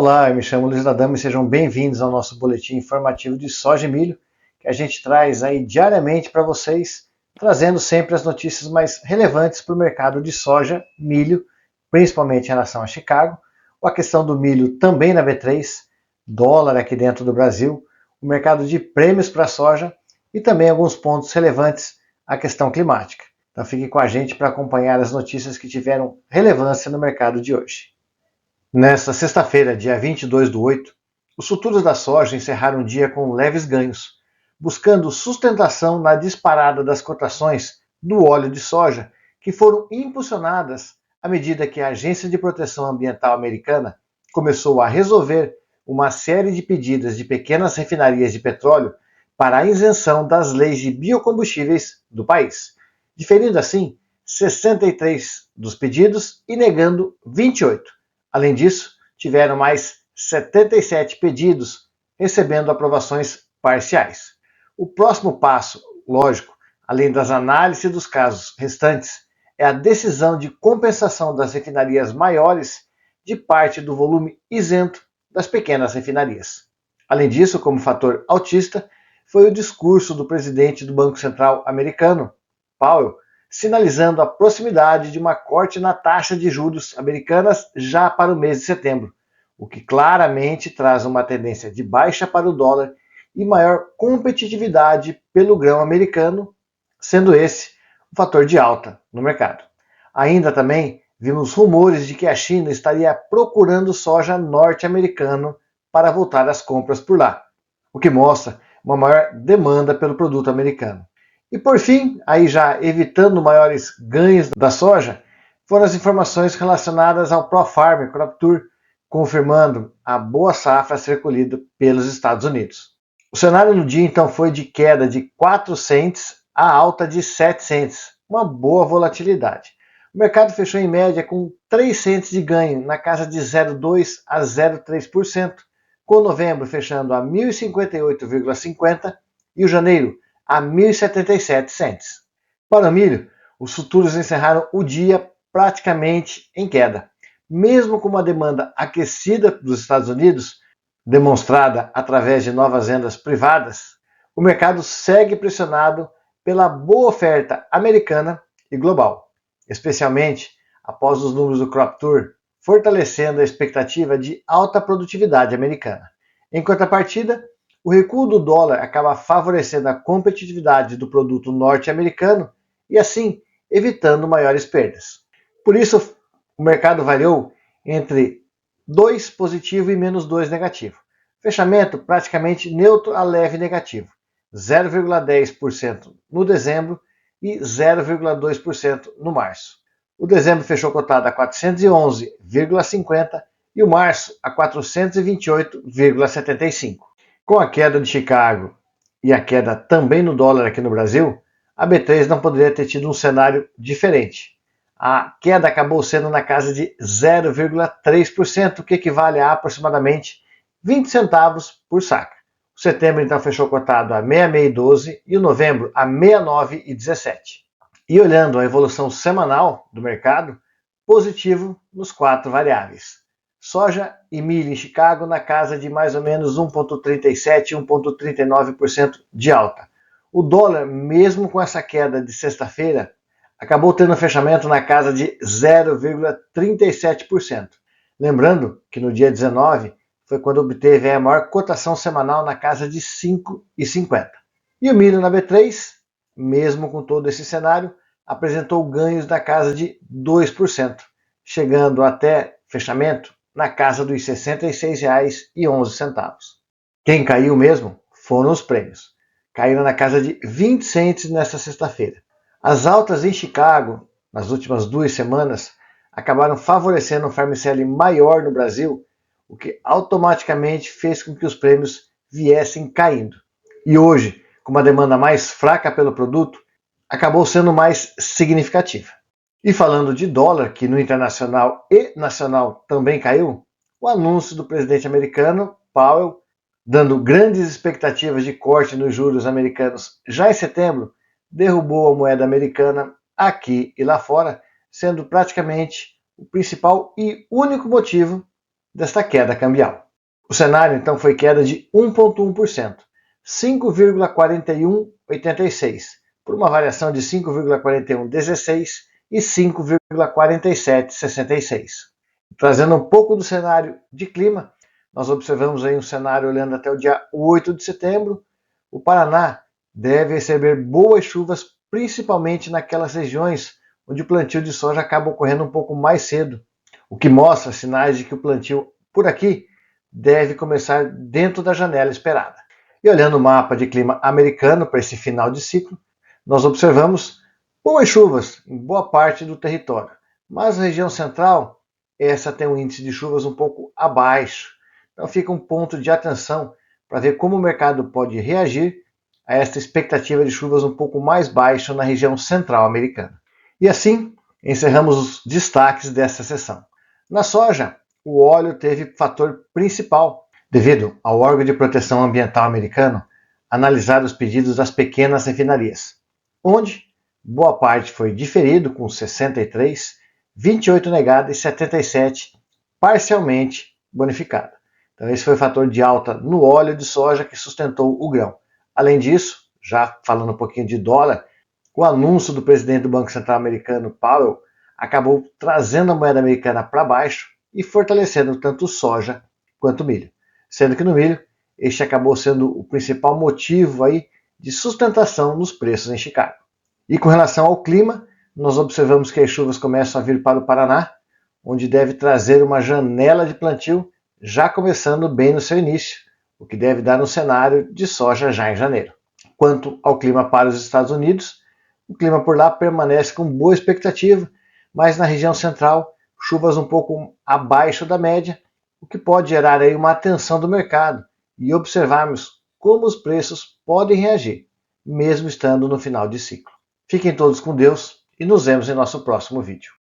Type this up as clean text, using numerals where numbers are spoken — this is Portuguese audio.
Olá, eu me chamo Luiz Adamo e sejam bem-vindos ao nosso boletim informativo de soja e milho, que a gente traz aí diariamente para vocês, trazendo sempre as notícias mais relevantes para o mercado de soja, milho, principalmente em relação a Chicago, a questão do milho também na B3, dólar aqui dentro do Brasil, o mercado de prêmios para a soja e também alguns pontos relevantes à questão climática. Então fique com a gente para acompanhar as notícias que tiveram relevância no mercado de hoje. Nesta sexta-feira, dia 22/8, os futuros da soja encerraram o dia com leves ganhos, buscando sustentação na disparada das cotações do óleo de soja, que foram impulsionadas à medida que a Agência de Proteção Ambiental americana começou a resolver uma série de pedidos de pequenas refinarias de petróleo para a isenção das leis de biocombustíveis do país, diferindo assim 63 dos pedidos e negando 28. Além disso, tiveram mais 77 pedidos recebendo aprovações parciais. O próximo passo, lógico, além das análises dos casos restantes, é a decisão de compensação das refinarias maiores de parte do volume isento das pequenas refinarias. Além disso, como fator autista, foi o discurso do presidente do Banco Central americano, Powell, sinalizando a proximidade de uma corte na taxa de juros americanas já para o mês de setembro, o que claramente traz uma tendência de baixa para o dólar e maior competitividade pelo grão americano, sendo esse um fator de alta no mercado. Ainda também vimos rumores de que a China estaria procurando soja norte-americano para voltar às compras por lá, o que mostra uma maior demanda pelo produto americano. E por fim, aí já evitando maiores ganhos da soja, foram as informações relacionadas ao ProFarm Crop Tour, confirmando a boa safra a ser colhida pelos Estados Unidos. O cenário no dia então foi de queda de 4 cents a alta de 7 cents, uma boa volatilidade. O mercado fechou em média com 3 cents de ganho, na casa de 0,2 a 0,3%, com novembro fechando a 1.058,50 e o janeiro a 1.077 cents. Para o milho, os futuros encerraram o dia praticamente em queda. Mesmo com uma demanda aquecida dos Estados Unidos, demonstrada através de novas vendas privadas, o mercado segue pressionado pela boa oferta americana e global, especialmente após os números do Crop Tour, fortalecendo a expectativa de alta produtividade americana. Em contrapartida, o recuo do dólar acaba favorecendo a competitividade do produto norte-americano e, assim, evitando maiores perdas. Por isso, o mercado variou entre 2 positivo e menos 2 negativo. Fechamento praticamente neutro a leve negativo, 0,10% no dezembro e 0,2% no março. O dezembro fechou cotado a 411,50 e o março a 428,75. Com a queda de Chicago e a queda também no dólar aqui no Brasil, a B3 não poderia ter tido um cenário diferente. A queda acabou sendo na casa de 0,3%, o que equivale a aproximadamente 20 centavos por saca. O setembro então fechou cotado a 66,12 e o novembro a 69,17. E olhando a evolução semanal do mercado, positivo nos 4 variáveis. Soja e milho em Chicago na casa de mais ou menos 1,37% e 1,39% de alta. O dólar, mesmo com essa queda de sexta-feira, acabou tendo um fechamento na casa de 0,37%. Lembrando que no dia 19 foi quando obteve a maior cotação semanal na casa de 5,50. E o milho na B3, mesmo com todo esse cenário, apresentou ganhos na casa de 2%, chegando até fechamento na casa dos R$ 66,11. Quem caiu mesmo foram os prêmios. Caíram na casa de 20 cents nesta sexta-feira. As altas em Chicago, nas últimas 2 semanas, acabaram favorecendo um farm selling maior no Brasil, o que automaticamente fez com que os prêmios viessem caindo. E hoje, com uma demanda mais fraca pelo produto, acabou sendo mais significativa. E falando de dólar, que no internacional e nacional também caiu, o anúncio do presidente americano, Powell, dando grandes expectativas de corte nos juros americanos já em setembro, derrubou a moeda americana aqui e lá fora, sendo praticamente o principal e único motivo desta queda cambial. O cenário então foi queda de 1,1%, 5,4186, por uma variação de 5,4116 e 5,4766. Trazendo um pouco do cenário de clima, nós observamos aí um cenário olhando até o dia 8 de setembro. O Paraná deve receber boas chuvas, principalmente naquelas regiões onde o plantio de soja acaba ocorrendo um pouco mais cedo, o que mostra sinais de que o plantio por aqui deve começar dentro da janela esperada. E olhando o mapa de clima americano para esse final de ciclo, nós observamos boas chuvas em boa parte do território, mas a região central, essa tem um índice de chuvas um pouco abaixo. Então fica um ponto de atenção para ver como o mercado pode reagir a esta expectativa de chuvas um pouco mais baixa na região central americana. E assim, encerramos os destaques desta sessão. Na soja, o óleo teve fator principal, devido ao órgão de proteção ambiental americano analisar os pedidos das pequenas refinarias, onde boa parte foi diferido com 63, 28 negada e 77 parcialmente bonificada. Então esse foi o fator de alta no óleo de soja que sustentou o grão. Além disso, já falando um pouquinho de dólar, o anúncio do presidente do Banco Central americano, Powell, acabou trazendo a moeda americana para baixo e fortalecendo tanto soja quanto milho. Sendo que no milho, este acabou sendo o principal motivo aí de sustentação nos preços em Chicago. E com relação ao clima, nós observamos que as chuvas começam a vir para o Paraná, onde deve trazer uma janela de plantio já começando bem no seu início, o que deve dar um cenário de soja já em janeiro. Quanto ao clima para os Estados Unidos, o clima por lá permanece com boa expectativa, mas na região central, chuvas um pouco abaixo da média, o que pode gerar aí uma atenção do mercado e observarmos como os preços podem reagir, mesmo estando no final de ciclo. Fiquem todos com Deus e nos vemos em nosso próximo vídeo.